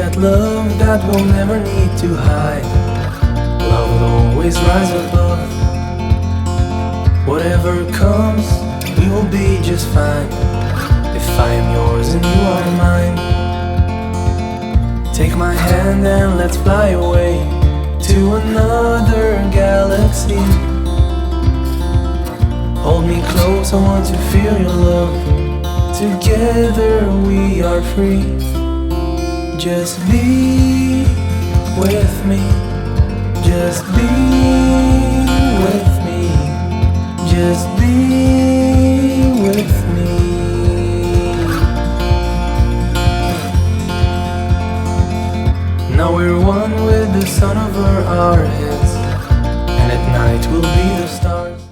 got love that we'll never need to hide. Love will always rise above. Whatever comes, we will be just fine. If I am yours and you are mine, take my hand and let's fly away to another galaxy. Hold me close, I want to feel your love. Together we are free. Just be with me. Just be with me. Just be with me. Now we're one with the sun over our heads.